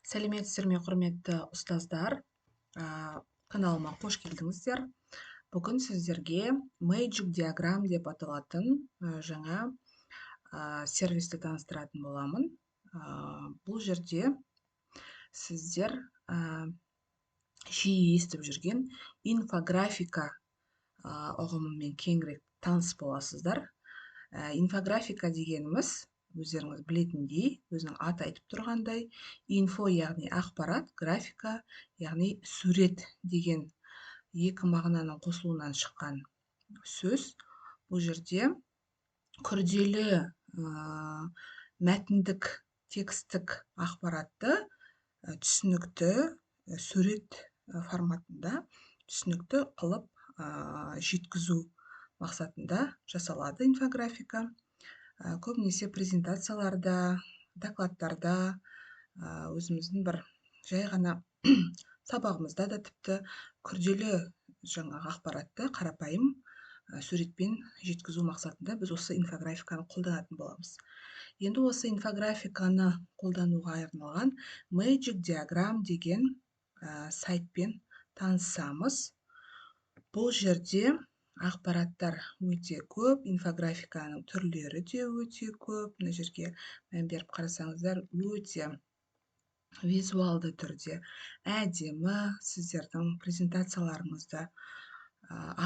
Сәлеметсіздер ме, құрметті ұстаздар. Каналыма қош келдіңіздер. Бүгін сіздерге Magic Diagram деп аталатын жаңа сервисті таныстыратын боламын. Бұл жерде сіздер жиі естіп жүрген инфографика ұғымымен кеңірек таныс боласыздар. Инфографика дегеніміз, өздеріңіз білетіндей, өзінің аты айтып тұрғандай, инфо яғни ақпарат, графика яғни сурет деген екі мағынаның қосылуынан шыққан сөз. Бұл жерде күрделі мәтіндік текстік ақпаратты түсінікті сурет форматында түсінікті қылып жеткізу мақсатында жасалады инфографика. Көбінесе презентацияларда, докладтарда, өзіміздің бір жай ғана сабағымызда да тіпті күрделі жаңағы ақпаратты қарапайым суретпен жеткізу мақсатында біз осы инфографиканы қолданатын боламыз. Енді осы инфографиканы қолдануға арналған Magic Diagram деген сайтпен танысамыз. Бұл жерде ақпараттар өте көп, инфографиканың түрлері де өте көп. Мына жерге мән беріп қарасаңыздар, өте визуалды түрде әдемі сіздердің презентацияларыңызда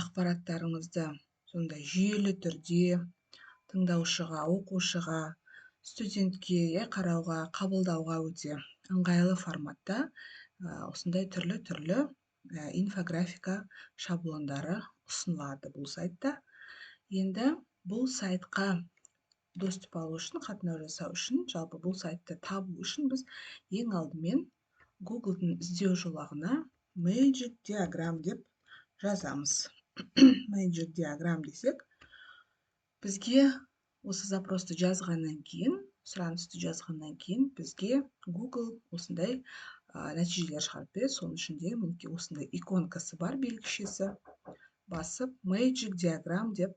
ақпараттарыңызды сондай жүйелі түрде тыңдаушыға, оқушыға, студентке қарауға, қабылдауға өте ыңғайлы форматта осындай түрлі инфографика шаблондары ұсынылады бұл сайтта. Енді бұл сайтқа доступ алу үшін, қатынау жасау үшін, жалпы бұл сайтты табу үшін біз ең алдымен Google-дың іздеу жолағына Magic Diagram деп жазамыз. Magic Diagram десек, бізге осы запросты жазғаннан кейін, сұранысты жазғаннан кейін, бізге Google осындай нәтижелер шығарып береді. Соның ішінде мінекей осындай иконкасы бар, белгішесі. Басып Magic Diagram деп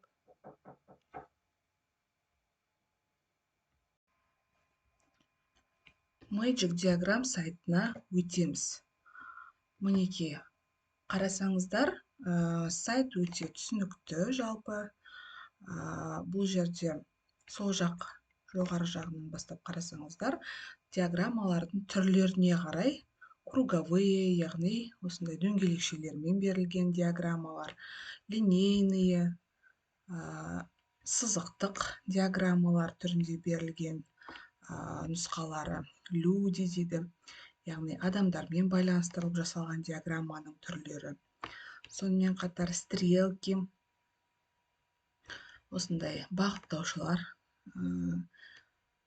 Magic Diagram сайтына өтеміз. Мінекей қарасаңыздар, сайт өте түсінікті жалпы. Бұл жерде сол жақ жоғары жағынан бастап қарасаңыздар, диаграммалардың түрлеріне қарай круговые, яғни осындай дөңгелекшелермен берілген диаграммалар, линейные, сызықтық диаграммалар түрінде берілген нұсқалары, люди дейді, яғни адамдармен байланыстырылып жасалған диаграмманың түрлері. Сонымен қатар стрелки, осындай бағыттаушылар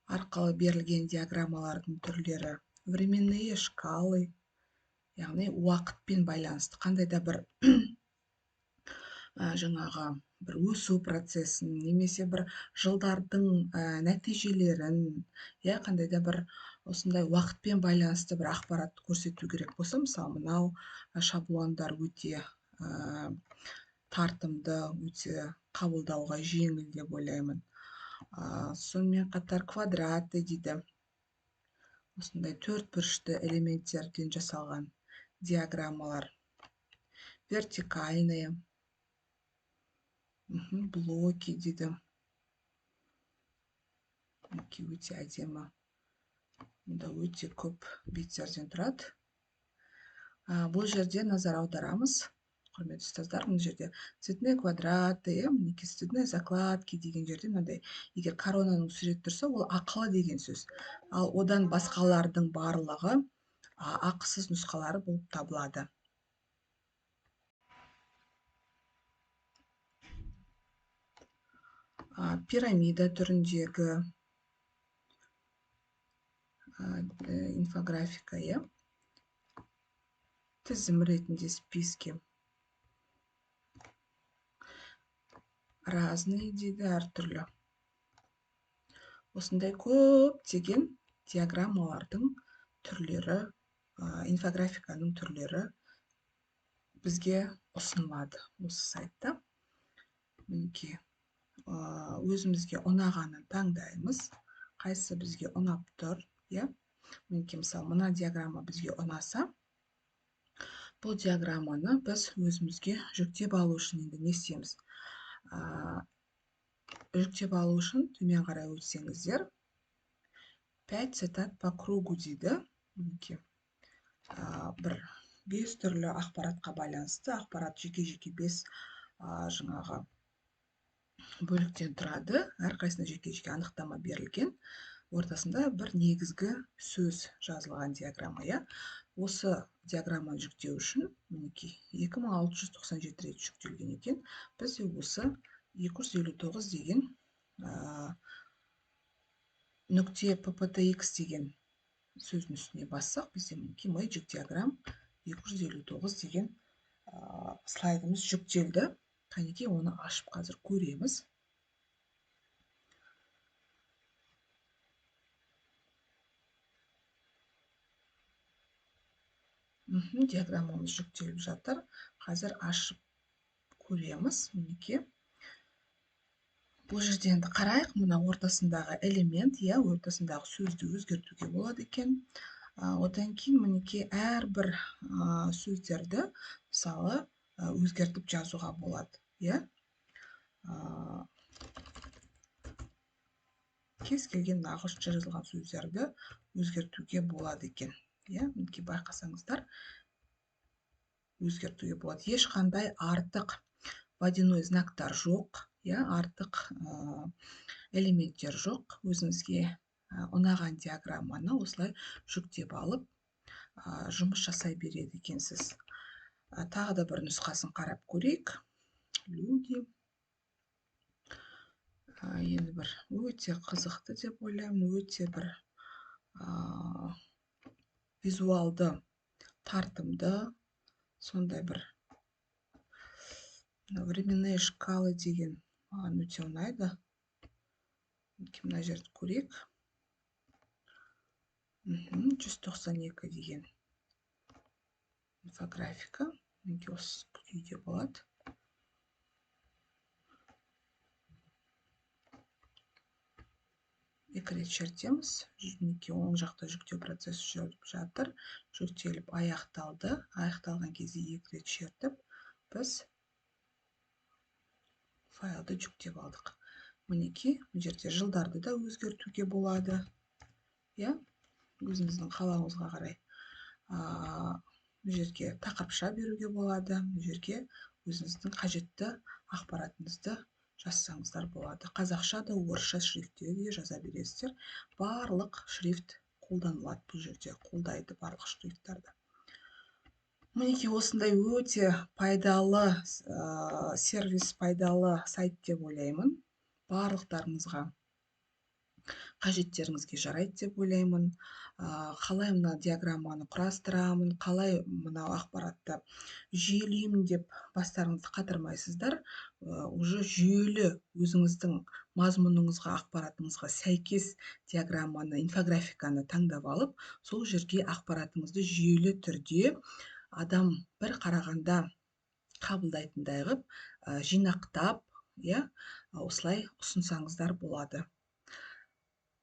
арқылы берілген диаграммалардың түрлері, временные шкалы, яғни уақытпен байланысты қандай да бір жаңағы бір өсу процесін, немесе бір жылдардың нәтижелерін, қандай да бір осындай уақытпен байланысты бір ақпаратты көрсету керек болса, мысалы, мынау шаблондар өте тартымды, өте қабылдауға жеңіл деп ойлаймын. Сонымен қатар квадраты дейді. Осындай төртбұрышты элементтерден жасалған диаграммалар. Вертикальные, блоки дейді. Өте әдемі. Мұнда өте көп беттерден тұрады. Бұл жерде назар аударамыз. Құрметті ұстаздар, мына жерде цветные квадраты, цветные закладки деген жерде мынандай, егер коронаның сурет тұрса, ол ақылы деген сөз. Ал одан басқалардың барлығы ақысыз нұсқалары болып табылады. Пирамида түріндегі инфографика, тізім ретінде списки. Разные дейді, әртүрлі. Осындай көптеген диаграммалардың түрлері, инфографиканың түрлері бізге ұсынылады осы сайтта. Мінекей өзімізге ұнағанын таңдаймыз. Қайсы бізге ұнап тұр, Мінекей, мысалы, мына диаграмма бізге ұнаса, бұл диаграмманы біз өзімізге жүктеп алу үшін енді не істейміз? Жүктеп алу үшін төмен қарай өтсеңіздер, 5 цитат по кругу дейді. Мінекей, бір 5 түрлі ақпаратқа байланысты, ақпарат жеке-жеке 5 жаңағы бөліктен тұрады. Әрқайсысына жеке-жеке анықтама берілген. Ортасында бір негізгі сөз жазылған диаграмма, иә. Осы диаграмманы жүктеу үшін, мінекей, 2697 рет жүктелген екен. Біз де осы 259 деген нүкте PPTX деген сөздің үстіне бассақ, бізде мінекей Magic диаграмм 259 деген слайдымыз жүктелді. Қанекей, оны ашып қазір көреміз. Диаграммамыз жүктеліп жатыр. Қазір ашып көреміз. Мінекей. Бұл жерде енді қарайық, мына ортасындағы элемент, иә, ортасындағы сөзді өзгертуге болады екен. Одан кейін мінекей әрбір сөздерді, мысалы, өзгертіп жазуға болады, иә. Кез келген ағылшынша жазылған сөздерді өзгертуге болады екен. Иә, мінекей байқасаңыздар, өзгертуге болады. Ешқандай артық водяной знактар жоқ, иә, артық элементтер жоқ. Өзіңізге ұнаған диаграмманы осылай жүктеп алып, жұмыс жасай береді екенсіз. Тағы да бір нұсқасын қарап көрейік. Люди. Енді бір өте қызықты деп ойлаймын, өте бір визуалды, тартымды, сондай бір временные шкалы деген маған өте ұнайды. Мына жерді көрейік. 192 деген инфографика. Осы күйде болады. Екі рет шертеміз. Оң жақта жүктеу процесі жүріп жатыр. Жүктеліп аяқталды. Аяқталған кезде екі рет шертіп, біз файлды жүктеп алдық. Мінекей, бұл жерде жылдарды да өзгертуге болады. Иә, өзіңіздің қалауыңызға қарай. Бұл жерге тақырыпша беруге болады. Бұл жерге өзіңіздің қажетті ақпаратыңызды жазсаңыздар болады. Қазақша да, орысша шрифтте де жаза бересіздер. Барлық шрифт қолданылады бұл жерде, қолдайды барлық шрифттарды. Мінекей, осындай өте пайдалы сервис, пайдалы сайт деп ойлаймын. Барлықтарыңызға қажеттеріңізге жарайды деп ойлаймын. Қалай мына диаграмманы құрастырамын, қалай мына ақпаратты жүйелеймін деп бастарыңызды қатырмайсыздар. Уже жүйелі өзіңіздің мазмұныңызға, ақпаратыңызға сәйкес диаграмманы, инфографиканы таңдап алып, сол жерге ақпаратыңызды жүйелі түрде адам бір қарағанда қабылдайтындай қылып, жинақтап, осылай ұсынсаңыздар болады.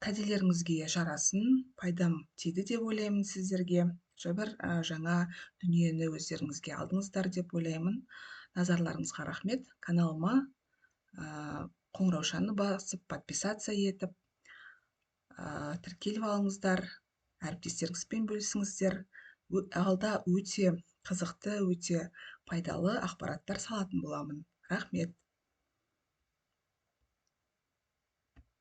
Кәделеріңізге жарасын, пайдам тиді деп ойлаймын сіздерге. Бір жаңа дүниені өздеріңізге алдыңыздар деп ойлаймын. Назарларыңызға рахмет. Каналыма қоңыраушаны басып, подписация етіп, тіркеліп алыңыздар. Әріптестеріңізбен бөлісіңіздер. Алда өте қызықты, өте пайдалы ақпараттар салатын боламын. Рахмет.